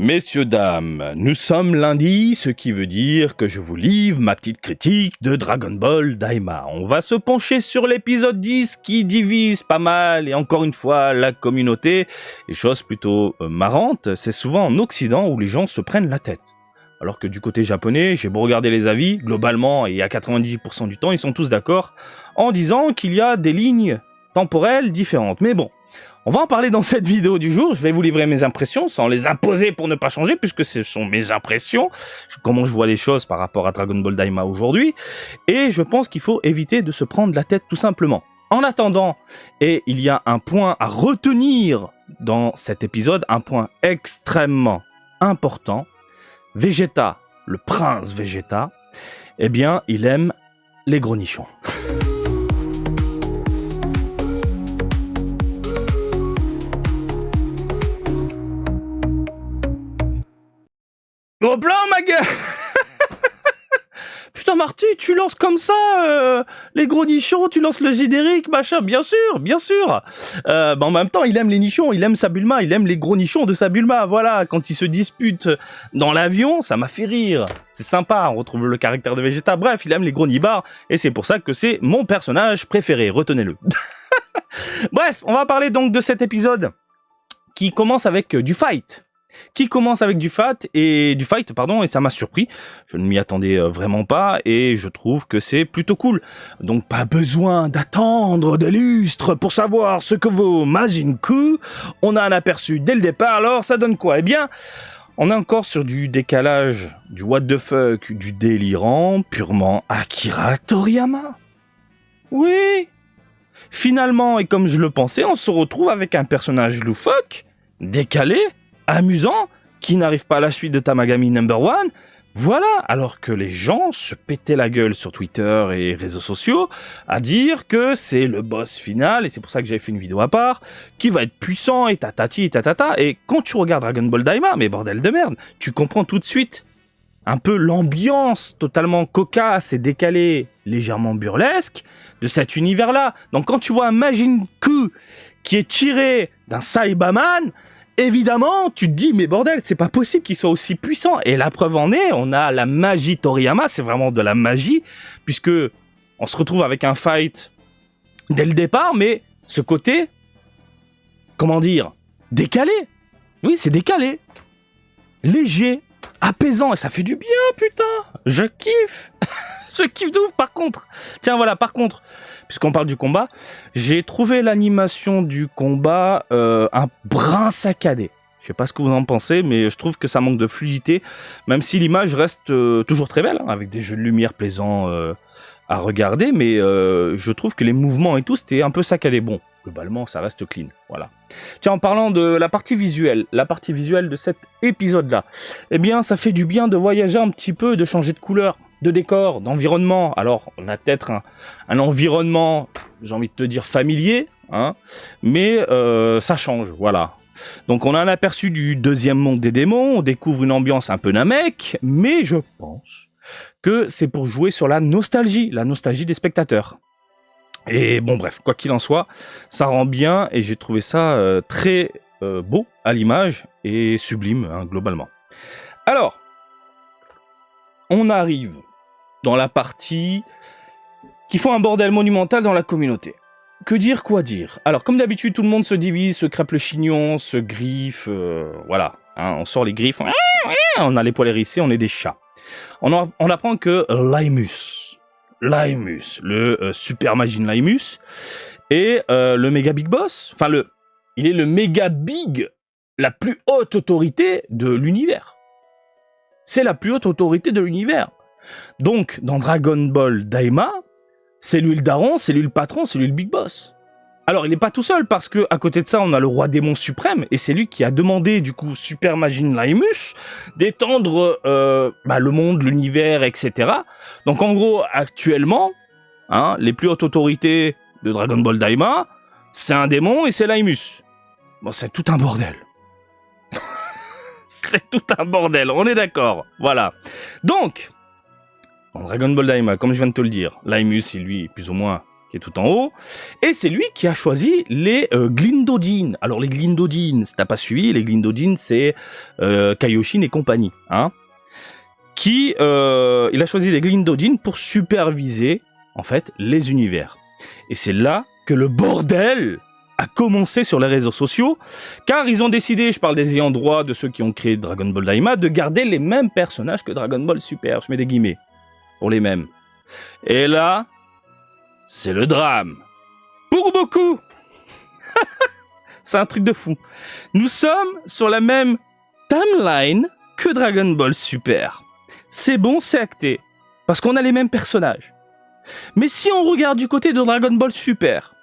Messieurs, dames, nous sommes lundi, ce qui veut dire que je vous livre ma petite critique de Dragon Ball Daima. On va se pencher sur l'épisode 10 qui divise pas mal et encore une fois la communauté. Et chose plutôt marrante, c'est souvent en Occident où les gens se prennent la tête. Alors que du côté japonais, j'ai beau regarder les avis, globalement et à 90% du temps, ils sont tous d'accord en disant qu'il y a des lignes temporelles différentes. Mais bon. On va en parler dans cette vidéo du jour, je vais vous livrer mes impressions sans les imposer pour ne pas changer puisque ce sont mes impressions, comment je vois les choses par rapport à Dragon Ball Daima aujourd'hui, et je pense qu'il faut éviter de se prendre la tête tout simplement. En attendant, et il y a un point à retenir dans cet épisode, un point extrêmement important, Vegeta, le prince Vegeta, eh bien il aime les gros nichons. Gros plan, ma gueule. Putain, Marty, tu lances comme ça les gros nichons, tu lances le générique, machin, bien sûr, bien sûr. En même temps, il aime les nichons, il aime sa Bulma, il aime les gros nichons de sa Bulma, voilà. Quand ils se disputent dans l'avion, ça m'a fait rire. C'est sympa, on retrouve le caractère de Vegeta. Bref, il aime les gros nibards, et c'est pour ça que c'est mon personnage préféré, retenez-le. Bref, on va parler donc de cet épisode qui commence avec du fight. Et ça m'a surpris, je ne m'y attendais vraiment pas, et je trouve que c'est plutôt cool. Donc pas besoin d'attendre des lustres pour savoir ce que vaut Majin Buu, on a un aperçu dès le départ, alors ça donne quoi? Eh bien, on est encore sur du décalage, du what the fuck, du délirant, purement Akira Toriyama. Oui. Finalement, et comme je le pensais, on se retrouve avec un personnage loufoque, décalé, amusant, qui n'arrive pas à la suite de Tamagami No.1, voilà, alors que les gens se pétaient la gueule sur Twitter et réseaux sociaux à dire que c'est le boss final, et c'est pour ça que j'avais fait une vidéo à part, qui va être puissant et tatati et tatata, et quand tu regardes Dragon Ball Daima, mais bordel de merde, tu comprends tout de suite un peu l'ambiance totalement cocasse et décalée, légèrement burlesque, de cet univers-là. Donc quand tu vois un Majin Buu qui est tiré d'un Saibaman, évidemment, tu te dis, mais bordel, c'est pas possible qu'il soit aussi puissant. Et la preuve en est, on a la magie Toriyama, c'est vraiment de la magie, puisque on se retrouve avec un fight dès le départ, mais ce côté, comment dire, décalé. Oui, c'est décalé. Léger, apaisant, et ça fait du bien, putain. Je kiffe. Je kiffe de ouf, par contre. Tiens, voilà, par contre, puisqu'on parle du combat, j'ai trouvé l'animation du combat un brin saccadé. Je sais pas ce que vous en pensez, mais je trouve que ça manque de fluidité, même si l'image reste toujours très belle, hein, avec des jeux de lumière plaisants à regarder, mais je trouve que les mouvements et tout, c'était un peu saccadé. Bon, globalement, ça reste clean, voilà. Tiens, en parlant de la partie visuelle de cet épisode-là, eh bien, ça fait du bien de voyager un petit peu, de changer de couleur, de décor, d'environnement. Alors, on a peut-être un environnement, j'ai envie de te dire, familier, hein, mais ça change, voilà. Donc, on a un aperçu du deuxième monde des démons, on découvre une ambiance un peu Namek, mais je pense que c'est pour jouer sur la nostalgie des spectateurs. Et bon, bref, quoi qu'il en soit, ça rend bien, et j'ai trouvé ça très beau à l'image, et sublime, hein, globalement. Alors, on arrive dans la partie qui font un bordel monumental dans la communauté. Que dire, quoi dire? Alors, comme d'habitude, tout le monde se divise, se crêpe le chignon, se griffe, voilà. Hein, on sort les griffes, on a les poils hérissés, on est des chats. On apprend que Laimus, le Super Majin Laimus, est le méga big boss, enfin il est le méga big, la plus haute autorité de l'univers. C'est la plus haute autorité de l'univers. Donc, dans Dragon Ball Daima, c'est lui le daron, c'est lui le patron, c'est lui le big boss. Alors, il n'est pas tout seul, parce que à côté de ça, on a le roi démon suprême, et c'est lui qui a demandé, du coup, Super Majin Laimus, d'étendre le monde, l'univers, etc. Donc, en gros, actuellement, hein, les plus hautes autorités de Dragon Ball Daima, c'est un démon et c'est Laimus. Bon, c'est tout un bordel. C'est tout un bordel, on est d'accord. Voilà. Donc, dans Dragon Ball Daima, comme je viens de te le dire, Laimus, il lui, plus ou moins qui est tout en haut, et c'est lui qui a choisi les Glindodin. Alors les Glindodin, si t'as pas suivi, les Glindodin, c'est Kaioshin et compagnie, hein, il a choisi les Glindodin pour superviser, en fait, les univers. Et c'est là que le bordel a commencé sur les réseaux sociaux, car ils ont décidé, je parle des ayants droit, de ceux qui ont créé Dragon Ball Daima, de garder les mêmes personnages que Dragon Ball Super, je mets des guillemets, pour les mêmes. Et là, c'est le drame. Pour beaucoup. C'est un truc de fou. Nous sommes sur la même timeline que Dragon Ball Super. C'est bon, c'est acté, parce qu'on a les mêmes personnages. Mais si on regarde du côté de Dragon Ball Super,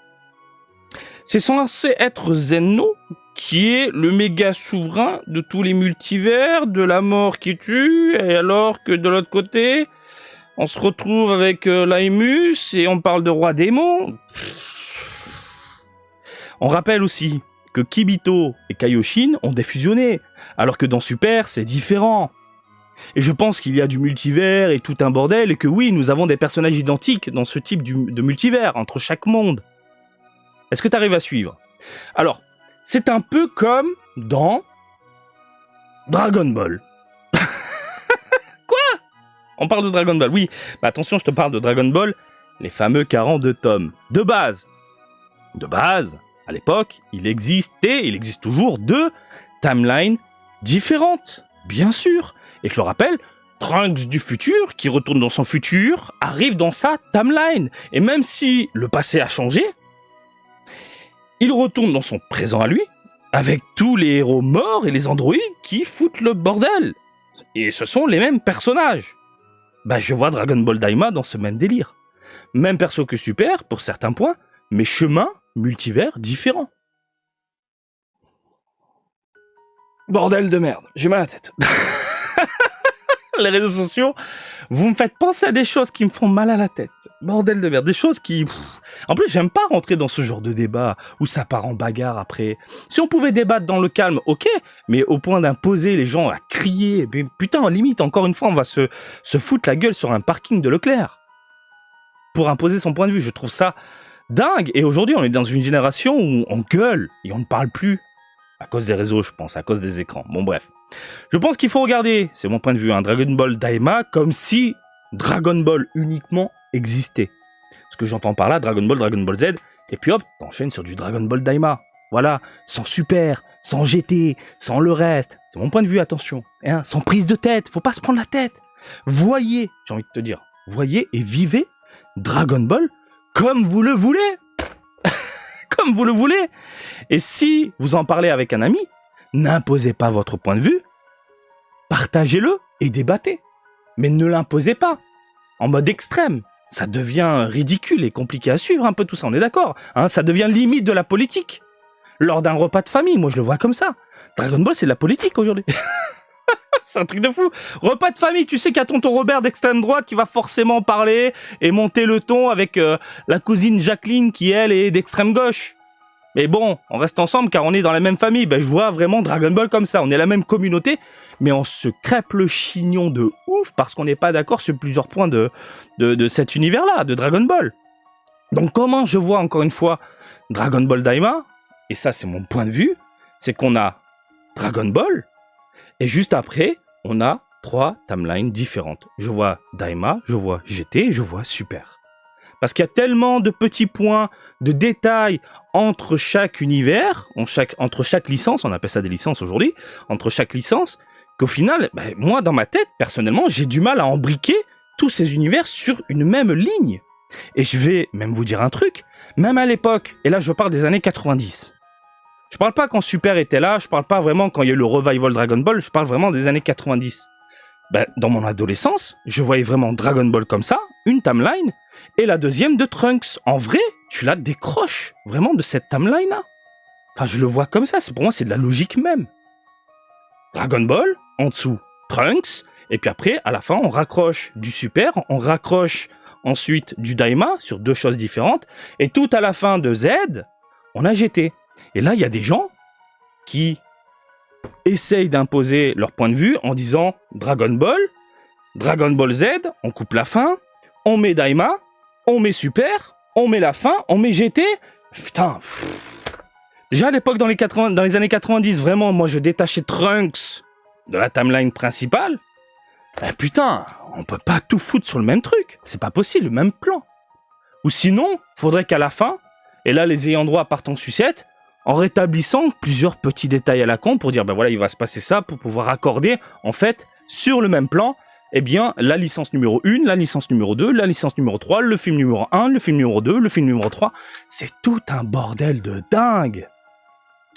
c'est censé être Zeno, qui est le méga souverain de tous les multivers, de la mort qui tue, et alors que de l'autre côté, on se retrouve avec Laimus et on parle de roi démon. On rappelle aussi que Kibito et Kaioshin ont défusionné, alors que dans Super, c'est différent. Et je pense qu'il y a du multivers et tout un bordel, et que oui, nous avons des personnages identiques dans ce type de multivers, entre chaque monde. Est-ce que tu arrives à suivre? Alors, c'est un peu comme dans Dragon Ball. Quoi? On parle de Dragon Ball, oui. Mais attention, je te parle de Dragon Ball, les fameux 42 tomes. De base, à l'époque, il existe toujours 2 timelines différentes, bien sûr. Et je le rappelle, Trunks du futur, qui retourne dans son futur, arrive dans sa timeline. Et même si le passé a changé, il retourne dans son présent à lui, avec tous les héros morts et les androïdes qui foutent le bordel. Et ce sont les mêmes personnages. Bah, je vois Dragon Ball Daima dans ce même délire. Même perso que Super, pour certains points, mais chemins multivers différents. Bordel de merde, j'ai mal à la tête. Les réseaux sociaux, vous me faites penser à des choses qui me font mal à la tête. Bordel de merde, des choses qui... En plus, j'aime pas rentrer dans ce genre de débat où ça part en bagarre après. Si on pouvait débattre dans le calme, ok, mais au point d'imposer les gens à crier, mais putain, en limite, encore une fois, on va se foutre la gueule sur un parking de Leclerc pour imposer son point de vue. Je trouve ça dingue. Et aujourd'hui, on est dans une génération où on gueule et on ne parle plus. À cause des réseaux, je pense, à cause des écrans. Bon, bref. Je pense qu'il faut regarder, c'est mon point de vue, un Dragon Ball Daima comme si Dragon Ball uniquement existait. Ce que j'entends par là, Dragon Ball Z, et puis hop, t'enchaînes sur du Dragon Ball Daima. Voilà, sans Super, sans GT, sans le reste. C'est mon point de vue, attention. Hein, sans prise de tête, faut pas se prendre la tête. Voyez, j'ai envie de te dire, voyez et vivez Dragon Ball comme vous le voulez. Comme vous le voulez. Et si vous en parlez avec un ami, n'imposez pas votre point de vue, partagez-le et débattez. Mais ne l'imposez pas, en mode extrême. Ça devient ridicule et compliqué à suivre un peu tout ça, on est d'accord, hein, ça devient limite de la politique. Lors d'un repas de famille, moi je le vois comme ça. Dragon Ball, c'est de la politique aujourd'hui. C'est un truc de fou. Repas de famille, tu sais qu'il y a tonton Robert d'extrême droite qui va forcément parler et monter le ton avec la cousine Jacqueline qui, elle, est d'extrême gauche. Mais bon, on reste ensemble car on est dans la même famille. Ben, je vois vraiment Dragon Ball comme ça. On est la même communauté, mais on se crêpe le chignon de ouf parce qu'on n'est pas d'accord sur plusieurs points de cet univers-là, de Dragon Ball. Donc comment je vois encore une fois Dragon Ball Daima, et ça c'est mon point de vue, c'est qu'on a Dragon Ball, et juste après, on a 3 timelines différentes. Je vois Daima, je vois GT, je vois Super. Parce qu'il y a tellement de petits points, de détails entre chaque univers, entre chaque licence, on appelle ça des licences aujourd'hui, entre chaque licence, qu'au final, ben, moi dans ma tête, personnellement, j'ai du mal à embriquer tous ces univers sur une même ligne. Et je vais même vous dire un truc, même à l'époque, et là je parle des années 90, je parle pas quand Super était là, je parle pas vraiment quand il y a eu le revival Dragon Ball, je parle vraiment des années 90. Ben, dans mon adolescence, je voyais vraiment Dragon Ball comme ça, une timeline, et la deuxième de Trunks. En vrai, tu la décroches vraiment de cette timeline-là. Enfin, je le vois comme ça, pour moi c'est de la logique même. Dragon Ball, en dessous, Trunks, et puis après, à la fin, on raccroche du Super, on raccroche ensuite du Daima, sur 2 choses différentes, et tout à la fin de Z, on a GT. Et là, il y a des gens qui essayent d'imposer leur point de vue en disant Dragon Ball Z, on coupe la fin, on met Daima, on met Super, on met la fin, on met GT. Putain. Déjà à l'époque, dans les années 90, vraiment, moi je détachais Trunks de la timeline principale. Putain, on peut pas tout foutre sur le même truc. C'est pas possible, le même plan. Ou sinon, faudrait qu'à la fin, et là les ayants droit partent en sucette, en rétablissant plusieurs petits détails à la con pour dire, ben voilà, il va se passer ça pour pouvoir accorder, en fait, sur le même plan, eh bien, la licence numéro 1, la licence numéro 2, la licence numéro 3, le film numéro 1, le film numéro 2, le film numéro 3. C'est tout un bordel de dingue.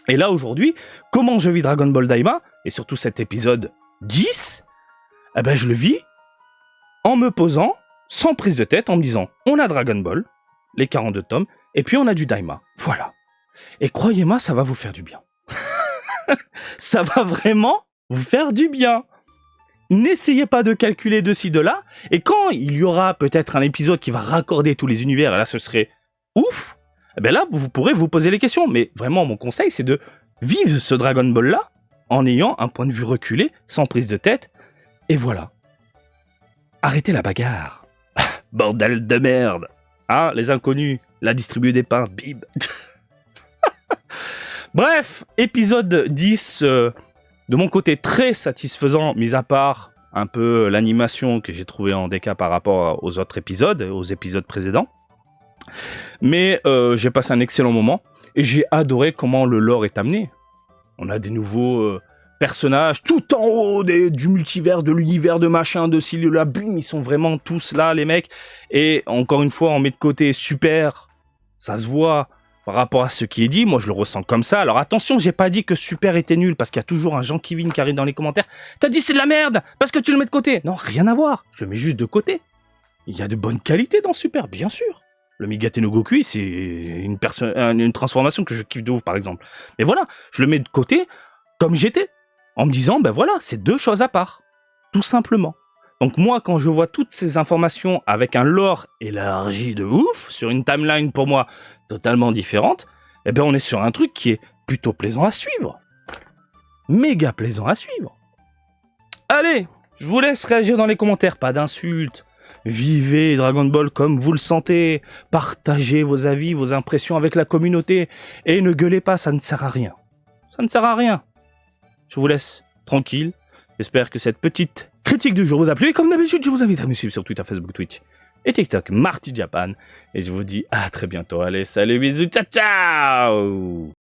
Et là, aujourd'hui, comment je vis Dragon Ball Daima, et surtout cet épisode 10, eh ben, je le vis en me posant, sans prise de tête, en me disant, on a Dragon Ball, les 42 tomes, et puis on a du Daima. Voilà. Et croyez-moi, ça va vous faire du bien. Ça va vraiment vous faire du bien. N'essayez pas de calculer de ci, de là. Et quand il y aura peut-être un épisode qui va raccorder tous les univers, et là ce serait ouf, eh bien là vous pourrez vous poser les questions. Mais vraiment, mon conseil, c'est de vivre ce Dragon Ball-là en ayant un point de vue reculé, sans prise de tête. Et voilà. Arrêtez la bagarre. Bordel de merde. Hein, les inconnus, la distribuer des pains, bib. Bref, épisode 10, de mon côté très satisfaisant, mis à part un peu l'animation que j'ai trouvé en déca par rapport aux autres épisodes, aux épisodes précédents. Mais j'ai passé un excellent moment et j'ai adoré comment le lore est amené. On a des nouveaux personnages tout en haut du multivers, de l'univers, de machin, de ci, de là, bim, ils sont vraiment tous là, les mecs. Et encore une fois, on met de côté Super, ça se voit. Par rapport à ce qui est dit, moi je le ressens comme ça. Alors attention, j'ai pas dit que Super était nul, parce qu'il y a toujours un Jean Kevin qui arrive dans les commentaires. T'as dit c'est de la merde, parce que tu le mets de côté. Non, rien à voir, je le mets juste de côté. Il y a de bonnes qualités dans Super, bien sûr. Le Migate no Goku, c'est une transformation que je kiffe de ouf, par exemple. Mais voilà, je le mets de côté, comme j'étais, en me disant, ben voilà, c'est deux choses à part. Tout simplement. Donc moi, quand je vois toutes ces informations avec un lore élargi de ouf, sur une timeline pour moi totalement différente, eh ben on est sur un truc qui est plutôt plaisant à suivre. Méga plaisant à suivre. Allez, je vous laisse réagir dans les commentaires, pas d'insultes. Vivez Dragon Ball comme vous le sentez. Partagez vos avis, vos impressions avec la communauté. Et ne gueulez pas, ça ne sert à rien. Ça ne sert à rien. Je vous laisse tranquille. J'espère que cette petite critique du jour vous a plu. Et comme d'habitude, je vous invite à me suivre sur Twitter, Facebook, Twitch et TikTok, Marty Japan. Et je vous dis à très bientôt. Allez, salut, bisous, ciao, ciao!